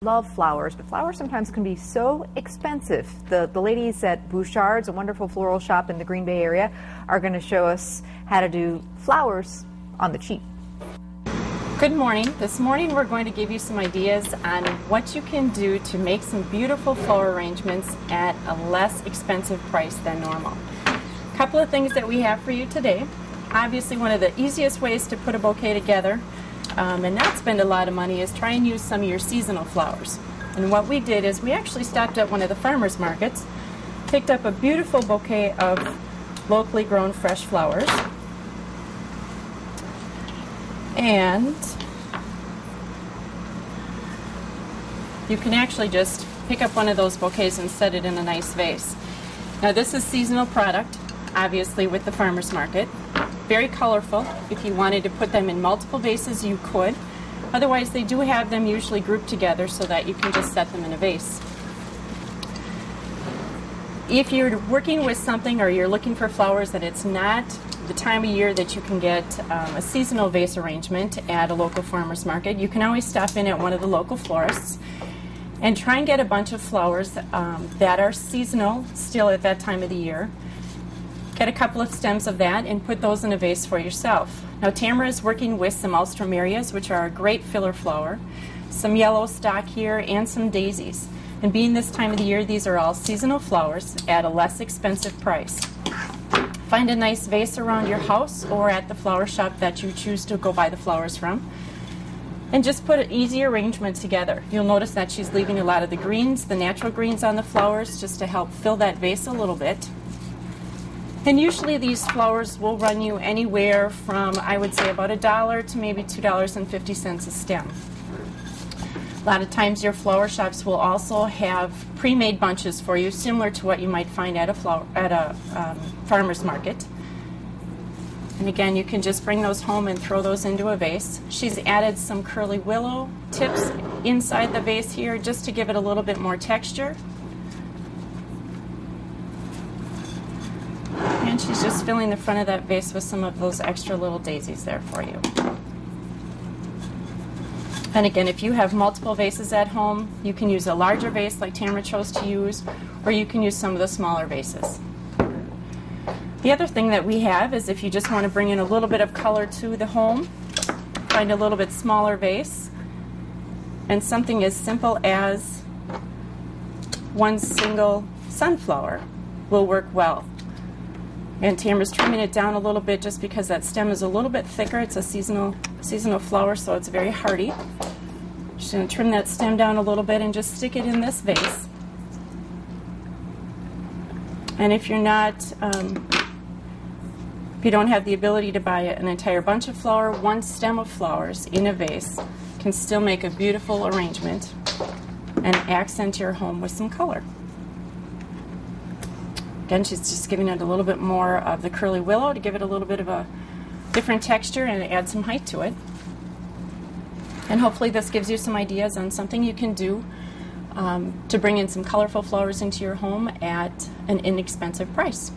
Love flowers, but flowers sometimes can be so expensive. The ladies at Bouchard's, a wonderful floral shop in the Green Bay area, are going to show us how to do flowers on the cheap. Good morning. This morning we're going to give you some ideas on what you can do to make some beautiful flower arrangements at a less expensive price than normal. A couple of things that we have for you today. Obviously, one of the easiest ways to put a bouquet together and not spend a lot of money is try and use some of your seasonal flowers. And what we did is we actually stopped at one of the farmers markets, picked up a beautiful bouquet of locally grown fresh flowers, and you can actually just pick up one of those bouquets and set it in a nice vase. Now this is seasonal product, obviously, with the farmers market. Very colorful. If you wanted to put them in multiple vases, you could. Otherwise, they do have them usually grouped together so that you can just set them in a vase. If you're working with something or you're looking for flowers that it's not the time of year that you can get a seasonal vase arrangement at a local farmer's market, you can always stop in at one of the local florists and try and get a bunch of flowers that are seasonal still at that time of the year. Get a couple of stems of that and put those in a vase for yourself. Now Tamara is working with some alströmerias, which are a great filler flower, some yellow stock here, and some daisies. And being this time of the year, these are all seasonal flowers at a less expensive price. Find a nice vase around your house or at the flower shop that you choose to go buy the flowers from, and just put an easy arrangement together. You'll notice that she's leaving a lot of the greens, the natural greens on the flowers, just to help fill that vase a little bit. And usually these flowers will run you anywhere from, I would say, about $1 to maybe $2.50 a stem. A lot of times your flower shops will also have pre-made bunches for you, similar to what you might find at a farmer's market. And again, you can just bring those home and throw those into a vase. She's added some curly willow tips inside the vase here just to give it a little bit more texture. And she's just filling the front of that vase with some of those extra little daisies there for you. And again, if you have multiple vases at home, you can use a larger vase like Tamara chose to use, or you can use some of the smaller vases. The other thing that we have is if you just want to bring in a little bit of color to the home, find a little bit smaller vase, and something as simple as one single sunflower will work well. And Tamara's trimming it down a little bit just because that stem is a little bit thicker. It's a seasonal flower, so it's very hardy. She's going to trim that stem down a little bit and just stick it in this vase. And if you're not, if you don't have the ability to buy an entire bunch of flower, one stem of flowers in a vase can still make a beautiful arrangement and accent your home with some color. Again, she's just giving it a little bit more of the curly willow to give it a little bit of a different texture and add some height to it. And hopefully this gives you some ideas on something you can do to bring in some colorful flowers into your home at an inexpensive price.